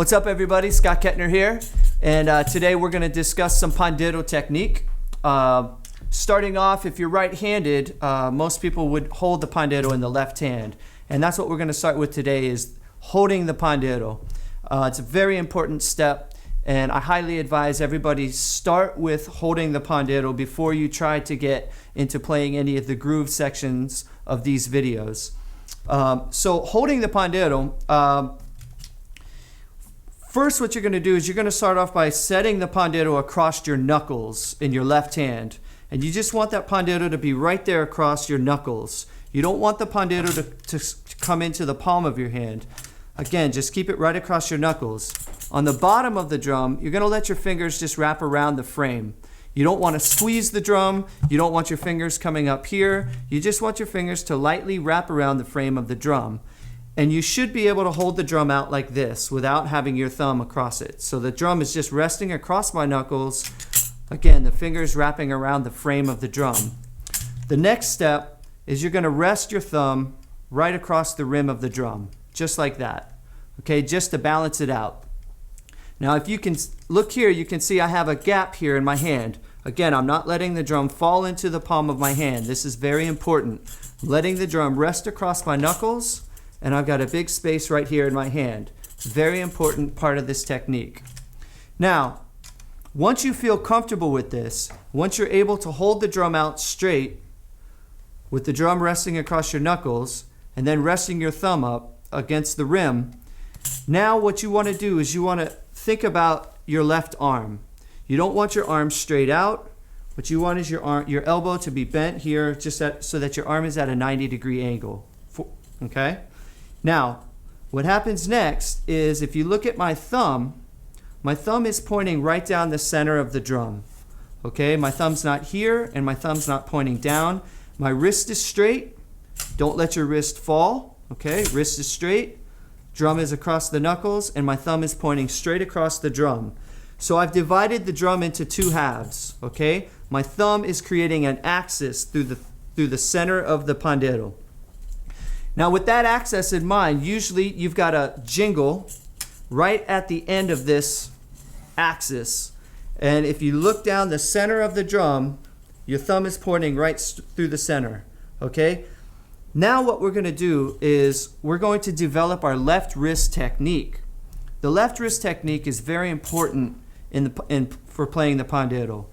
What's up, everybody? Scott Kettner here, and today we're going to discuss some Pandeiro technique. Starting off, if you're right-handed, most people would hold the Pandeiro in the left hand, and that's what we're going to start with today, is holding the Pandeiro. It's a very important step, and I highly advise everybody start with holding the Pandeiro before you try to get into playing any of the groove sections of these videos. So holding the Pandeiro, first, what you're going to do is you're going to start off by setting the Pandeiro across your knuckles in your left hand. And you just want that Pandeiro to be right there across your knuckles. You don't want the Pandeiro to come into the palm of your hand. Again, just keep it right across your knuckles. On the bottom of the drum, you're going to let your fingers just wrap around the frame. You don't want to squeeze the drum. You don't want your fingers coming up here. You just want your fingers to lightly wrap around the frame of the drum. And you should be able to hold the drum out like this without having your thumb across it. So the drum is just resting across my knuckles. Again, the fingers wrapping around the frame of the drum. The next step is you're going to rest your thumb right across the rim of the drum, just like that. Okay, just to balance it out. Now, if you can look here, you can see I have a gap here in my hand. Again, I'm not letting the drum fall into the palm of my hand. This is very important. Letting the drum rest across my knuckles, and I've got a big space right here in my hand. Very important part of this technique. Now, once you feel comfortable with this, once you're able to hold the drum out straight with the drum resting across your knuckles and then resting your thumb up against the rim, now what you want to do is you want to think about your left arm. You don't want your arm straight out. What you want is your elbow to be bent here so that your arm is at a 90-degree angle. Okay? Now, what happens next is if you look at my thumb is pointing right down the center of the drum. Okay, my thumb's not here and my thumb's not pointing down. My wrist is straight. Don't let your wrist fall. Okay, wrist is straight. Drum is across the knuckles and my thumb is pointing straight across the drum. So I've divided the drum into two halves. Okay, my thumb is creating an axis through the center of the Pandeiro. Now, with that axis in mind, usually you've got a jingle right at the end of this axis. And if you look down the center of the drum, your thumb is pointing right through the center. Okay? Now what we're going to do is we're going to develop our left wrist technique. The left wrist technique is very important for playing the Pandeiro.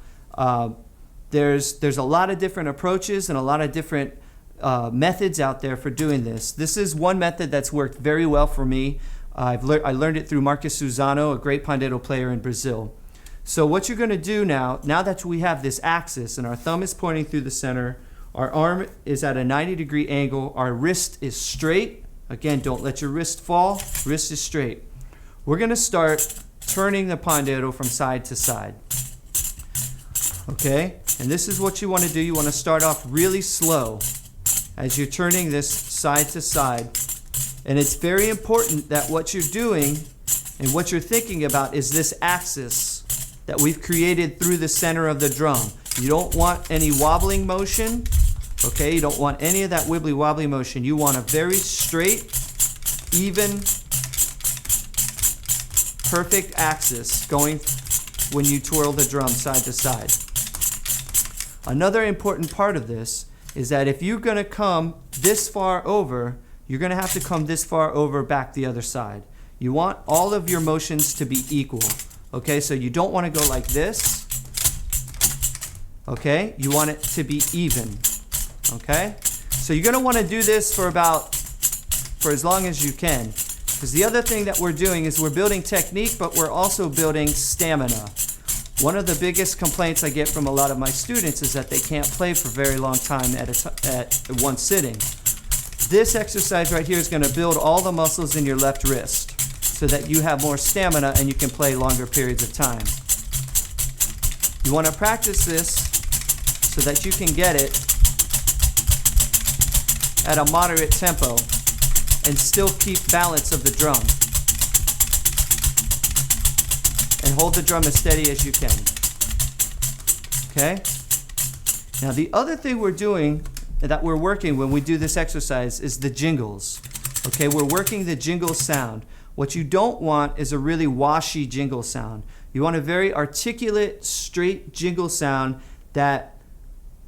There's a lot of different approaches and a lot of different methods out there for doing this. This is one method that's worked very well for me. I learned it through Marcus Suzano, a great Pandeiro player in Brazil. So what you're going to do now that we have this axis and our thumb is pointing through the center, our arm is at a 90-degree angle, our wrist is straight. Again, don't let your wrist fall. Wrist is straight. We're going to start turning the Pandeiro from side to side. Okay? And this is what you want to do. You want to start off really slow as you're turning this side to side. And it's very important that what you're doing and what you're thinking about is this axis that we've created through the center of the drum. You don't want any wobbling motion, okay? You don't want any of that wibbly wobbly motion. You want a very straight, even, perfect axis going when you twirl the drum side to side. Another important part of this is that if you're going to come this far over, you're going to have to come this far over back the other side. You want all of your motions to be equal. Okay, so you don't want to go like this. Okay, you want it to be even. Okay, so you're going to want to do this for as long as you can. Because the other thing that we're doing is we're building technique, but we're also building stamina. One of the biggest complaints I get from a lot of my students is that they can't play for a very long time at one sitting. This exercise right here is going to build all the muscles in your left wrist so that you have more stamina and you can play longer periods of time. You want to practice this so that you can get it at a moderate tempo and still keep balance of the drum. And hold the drum as steady as you can. Okay? Now the other thing we're doing, that we're working when we do this exercise, is the jingles. Okay, we're working the jingle sound. What you don't want is a really washy jingle sound. You want a very articulate, straight jingle sound that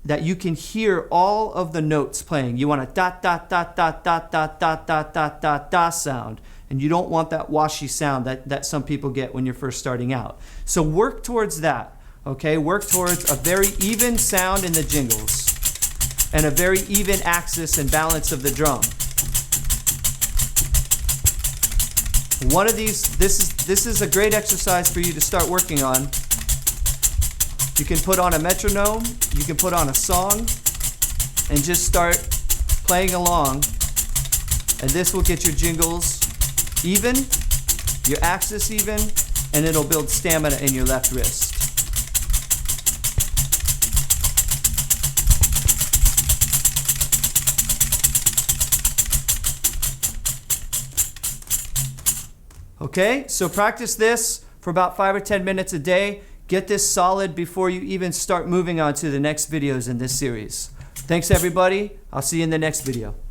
you can hear all of the notes playing. You want a dot dot dot dot dot dot dot dot dot dot dot sound, and you don't want that washy sound that some people get when you're first starting out. So work towards that, okay? Work towards a very even sound in the jingles and a very even axis and balance of the drum. One of these, this is a great exercise for you to start working on. You can put on a metronome, you can put on a song, and just start playing along. And this will get your jingles even, your axis even, and it'll build stamina in your left wrist. Okay, so practice this for about 5 or 10 minutes a day. Get this solid before you even start moving on to the next videos in this series. Thanks everybody. I'll see you in the next video.